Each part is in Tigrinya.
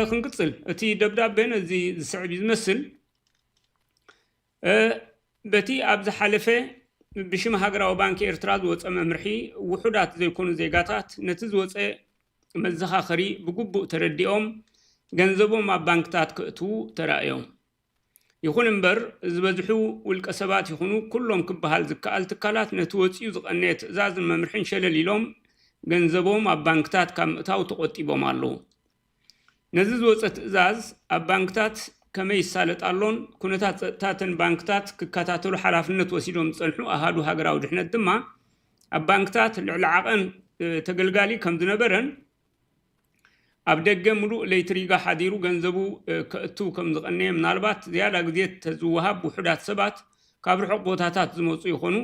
خنقصل اتي دبدابين زي السعب يمثل بتي ابز حلفه بشم هاجراو بانك إرتراز وص ممرحي وحدات زي يكونوا زيغاتات نتز وص مزخاخري بغبو ترديهم ገንዘቦም ባንክታት ከእቱ ተራእዮም ይኹን እምበር ዝበዝሑ ውልቀሰባት ይኹኑ ኩሎም ክበሃል ዝከኣል ትካላት ነቲ ወፂኡ ዝቐነየ ትእዛዝን መምርሕን ሸለል ኢሎም ገንዘቦም ኣብ ባንክታት ካብ ምእታው ተቆጢቦም ኣለዉ ነዚ ዝወፀ ትእዛዝ ኣብ ባንክታት ከመይ ይሳለጣሎን ኩነታት ፀጥታትን ባንክታት ክከታተሉ ሓላፍነት ወሲዶም ዝፀንሑ ኣሃዱ ሃገራዊ ድሕነት ድማ ኣብ ባንክታት ልዕሊ ዓቐን ተገልጋሊ ከም ዝነበረን ኣብ ደገ ሙሉእ ለይትሪጋ ሓዲሩ ገንዘቡ ከእቱ ከም ዝቐነየ ምናልባት ዝያዳ ግዜ ተዝወሃብ ውሑዳት ሰባት ካብ ርሑቕ ቦታታት ዝመፁ ይኾኑ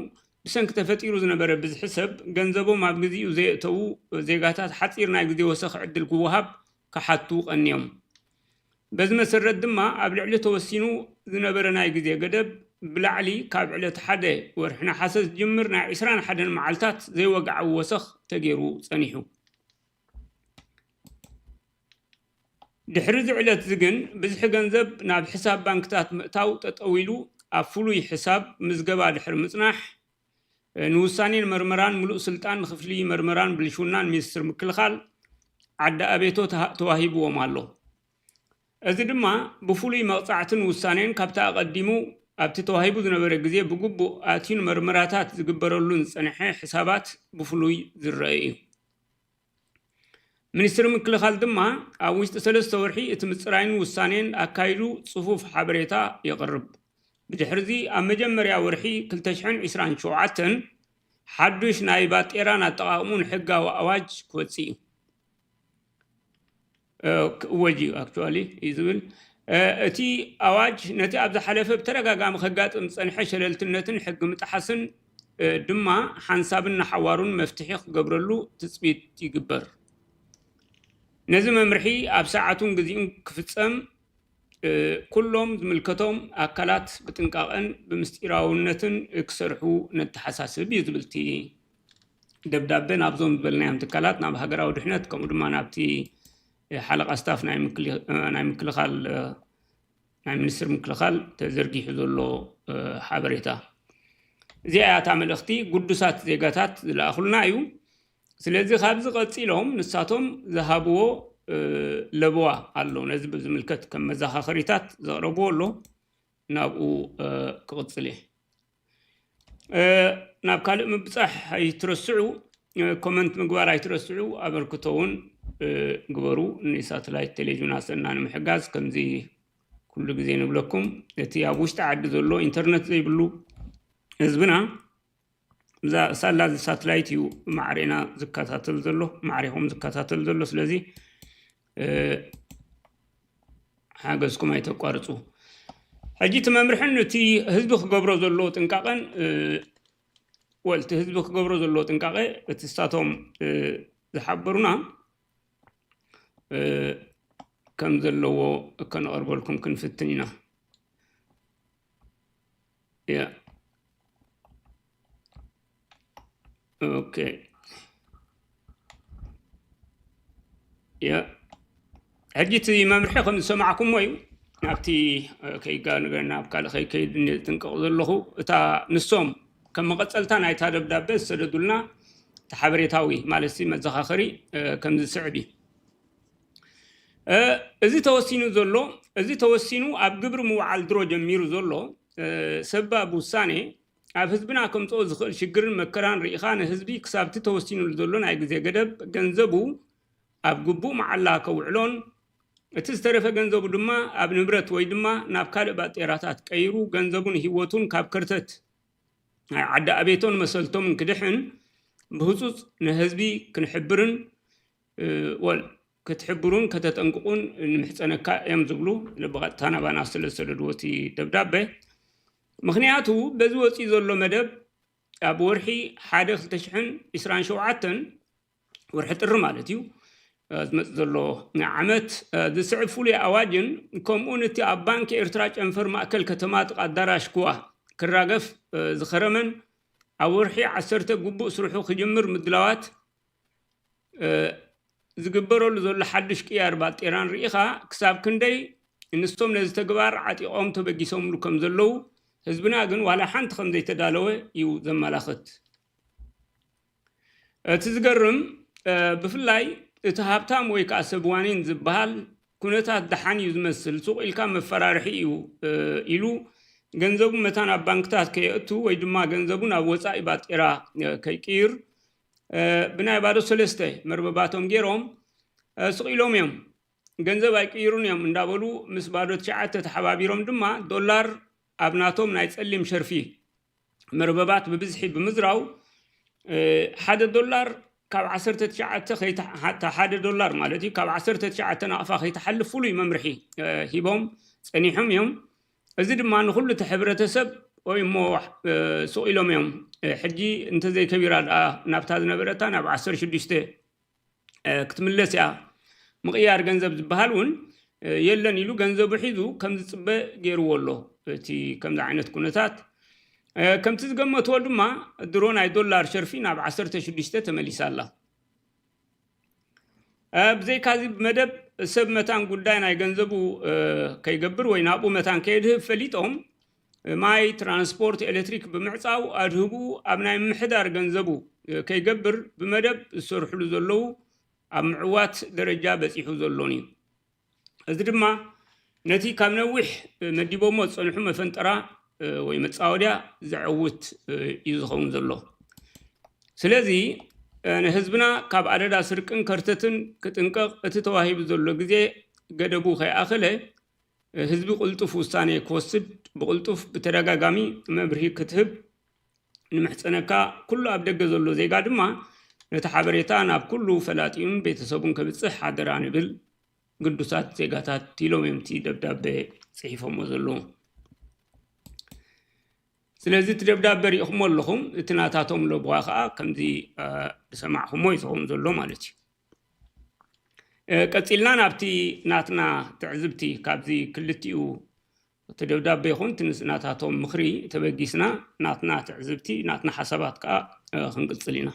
ብሰንኪ ተፈጢሩ ዝነበረ ብዝሕሰብ ገንዘቦም ኣብ ግዚኡ ዘየእተዉ ዜጋታት ሓፂር ናይ ግዜ ወሰኺ ዕድል ክወሃብ ክሓቱ ቀኒዮም በዚ መሰረት ድማ ኣብ ልዕሊ ተወሲኑ ዝነበረ ናይ ግዜ ገደብ ብላዕሊ ካብ ዕለት ሓደ ወርሒ ናሓሰ ዝጅምር ናይ 21 መዓልታት ዘይወግዓዊ ወሰኽ ተገይሩ ፀኒሑ ድሕሪ ዝዕለት ዝግን ብዝሕ ገንዘብ ናብ ሕሳብ ባንክታት ምእታው ተጠዊሉ ኣብ ፍሉይ ሕሳብ ምዝገባ ድሕሪ ምጽናሕ ንውሳኔን መርመራን ሙሉእ ስልጣን ክፍሊ መርመራን ብልሹናን ሚኒስትር ምክልኻል ዓዳ ኣቤቶ ተዋሂብዎም ኣሎ እዚ ድማ ብፍሉይ መቕጻዕትን ውሳኔን ካብታ ኣቐዲሙ ኣብቲ ተዋሂቡ ዝነበረ ግዜ ብግቡእ ኣቲን መርመራታት ዝግበረሉን ዝጸንሐ ሕሳባት ብፍሉይ ዝረአ እዩ ሚኒስትር ምክልኻል ድማ ኣብ ውሽጢ 3 ወርሒ እቲ ምጽራይን ውሳኔን ኣካይዱ ጽፉፍ ሓበሬታ የቕርብ ብድሕሪዚ ኣብ መጀመርያ ወርሒ 2027 ሓዱሽ ናይ ባጤራን ኣጠቓቕሙን ሕጋዊ ኣዋጅ ክወፅእ ወጂ ኣክቹዋሊ ይዝብል እቲ ኣዋጅ ነቲ ኣብ ዝሓለፈ ብተደጋጋሚ ከጋጥም ዝጸንሐ ሸለልትነትን ሕጊ ምጥሓስን ድማ ሓንሳብን ሓዋሩን መፍትሒ ክገብረሉ ትፅቢት ይግበር ነዚ መምርሒ ኣብ ሰዓቱን ግዚኡን ክፍጸም ኩሎም ዝምልከቶም ኣካላት ብጥንቃቐን ብምስጢራውነትን ክሰርሑ ነተሓሳስብ እዩ ዝብልቲ ደብዳቤ ናብዞም ዝበልናዮም ትካላት ናብ ሃገራዊ ድሕነት ከምኡ ድማ ናብቲ ሓለቓ ስታፍ ናይ ምክልኻል ናይ ሚኒስትር ምክልኻል ተዘርጊሑ ዘሎ ሓበሬታ እዚኣ እታ መልእኽቲ ጉዱሳት ዜጋታት ዝለኣኽሉና እዩ ስለዚ ካብዚ ቀፂሎም ንሳቶም ዝሃብዎ ለብዋ ኣሎ ነዚ ብዝምልከት ከም መዘኻኸሪታት ዘቕረብዎ ኣሎ ናብኡ ክቕፅል እየ ናብ ካልእ ምብፃሕ ኣይትረስዑ ኮመንት ምግባር ኣይትረስዑ ኣበርክቶ እውን ግበሩ ንሳተላይት ቴሌቪዥን ኣሰና ንምሕጋዝ ከምዚ ኩሉ ግዜ ንብለኩም እቲ ኣብ ውሽጢ ዓዲ ዘሎ ኢንተርኔት ዘይብሉ ህዝብና እዛ ሳላ ሳተላይት እዩ ማዕሬና ዝከታተል ዘሎ ማዕሬኹም ዝከታተል ዘሎ ስለዚ ሓገዝኩም ኣይተቋርፁ ሕጂ ተመምርሕን እቲ ህዝቢ ክገብሮ ዘሎ ጥንቃቐን ወልቲ ህዝቢ ክገብሮ ዘሎ ጥንቃቐ እቲ ስታቶም ዝሓበሩና ከም ዘለዎ ከነቕርበልኩም ክንፍትን ኢና ያ اوكي يا حجيتي ممرحي خم سمعكم ويو نابتي كي قال ناب قال خي كي تنقض له تا نسوم كم قتلتنا اي تادب دابس سددولنا تحبريتاوي مالسي مزخاخري كم السعودي ازي توسينو زلو ازي توسينو اب قبر موعال درو جميرو زلو سبب وساني ኣብ ህዝብና ከምጾ ዝኽእል ሽግርን መከራን ርኢኻን ህዝቢ ክሳብቲ ተወሲኑ ዘሎ ናይ ግዜ ገደብ ገንዘቡ ኣብ ግቡእ መዓላ ከውዕሎን እቲ ዝተረፈ ገንዘቡ ድማ ኣብ ንብረት ወይ ድማ ናብ ካልእ ባጤራታት ቀይሩ ገንዘቡን ህይወቱን ካብ ከርተት ናይ ዓዳ ኣቤቶን መሰልቶም ክድሕን ብህፁፅ ንህዝቢ ክንሕብርን ወል ክትሕብሩን ከተጠንቅቁን ንምሕፀነካ እዮም ዝብሉ ልብቐጥታ ናባና ስለሰደድዎቲ ደብዳቤ ምክንያቱ በዚ ወፂ ዘሎ መደብ ኣብ ወርሒ 1/2027 ወርሒ ጥሪ ማለት እዩ ዝመጽ ዘሎ ዓመት ዝስዕብ ፍሉይ ኣዋጅን ከምኡን እቲ ኣብ ባንኪ ኤርትራ ጨንፈር ማእከል ከተማ ኣዳራሽ ኩዋ ክራገፍ ዝኸረመን ኣብ ወርሒ 10 ግቡእ ስርሑ ክጅምር ምድላዋት ዝግበረሉ ዘሎ ሓድሽ ቅያር ባጤራን ርኢኻ ክሳብ ክንደይ እንስቶም ነዚ ተግባር ዓጢቆም ተበጊሶምሉ ከም ዘለው ህዝብና ግን ዋላ ሓንቲ ከም ዘይተዳለወ እዩ ዘመላኽት እቲ ዝገርም ብፍላይ እቲ ሃብታም ወይ ከዓ ሰብዋኒን ዝበሃል ኩነታት ደሓን እዩ ዝመስል ሱቅ ኢልካ መፈራርሒ እዩ ኢሉ ገንዘቡ መታን ኣብ ባንክታት ከየእቱ ወይ ድማ ገንዘቡ ናብ ወፃኢ ባጤራ ከይቅይር ብናይ ባዶ ሰለስተ መርበባቶም ገይሮም ሱቅ ኢሎም እዮም ገንዘብ ኣይቅይሩን እዮም እንዳበሉ ምስ ባዶ ትሽዓተ ተሓባቢሮም ድማ ዶላር ኣብ ናቶም ናይ ጸሊም ሸርፊ መርበባት ብብዝሒ ብምዝራው $1 ካብ 19 ሓደ ዶላር ማለት እዩ ካብ 19 ናቕፋ ከይተሓልፍሉ መምርሒ ሂቦም ጸኒሖም እዮም እዚ ድማ ንኹሉ ተሕብረተሰብ ወይ ሞ ሱቅ ኢሎም እዮም ሕጂ እንተዘይ ከቢራ ናብታ ዝነበረታ ናብ 16 ክትምለስ ያ ምቕያር ገንዘብ ዝበሃል እውን የለን ኢሉ ገንዘቡ ሒዙ ከም ዝጽበ ገይርዎ ኣሎ እቲ ከምዚ ዓይነት ኩነታት ከምቲ ዝገመትዎ ድማ ድሮ ናይ ዶላር ሸርፊ ናብ 16 ተመሊሳላ ብዘይካዚ መደብ ሰብ መታን ጉዳይ ናይ ገንዘቡ ከይገብር ወይ ናብኡ መታን ከይድህብ ፈሊጦም ማይ ትራንስፖርት ኤሌክትሪክ ብምዕጻው ኣድህቡ ኣብ ናይ ምሕዳር ገንዘቡ ከይገብር ብመደብ ዝሰርሕሉ ዘለው ኣብ ምዕዋት ደረጃ በፂሑ ዘሎን እዩ እዚ ድማ ነቲ ካብ ነዊሕ መዲቦሞ ጸንሑ መፈንጠራ ወይ መጻወድያ ዝዕውት እዩ ዝኸውን ዘሎ ስለዚ ንህዝብና ካብ ኣደዳ ስርቅን ከርተትን ክጥንቀቕ እቲ ተዋሂቡ ዘሎ ግዜ ገደቡ ከይኣኸለ ህዝቢ ቁልጡፍ ውሳኔ ክወስድ ብቁልጡፍ ብተደጋጋሚ መብርሂ ክትህብ ንምሕፀነካ ኩሉ ኣብ ደገ ዘሎ ዜጋ ድማ ነቲ ሓበሬታ ናብ ኩሉ ፈላጢውን ቤተሰቡን ከብፅሕ ሓደራ ንብል ቅዱሳት ዜጋታት ኢሎም እዮም እቲ ደብዳቤ ጽሒፎሞ ዘለዉ ስለዚ እቲ ደብዳቤ ሪኢኹሞ ኣለኹም እቲ ናታቶም ለብዋ ከዓ ከምዚ ሰማዕኹሞ ይኸውን ዘሎ ማለት እዩ ቀፂልና ናብቲ ናትና ትዕዝብቲ ካብዚ ክልቲኡ እቲ ደብዳቤ ይኹን እቲ ናታቶም ምኽሪ ተበጊስና ናትና ትዕዝብቲ ናትና ሓሳባት ከዓ ክንቅፅል ኢና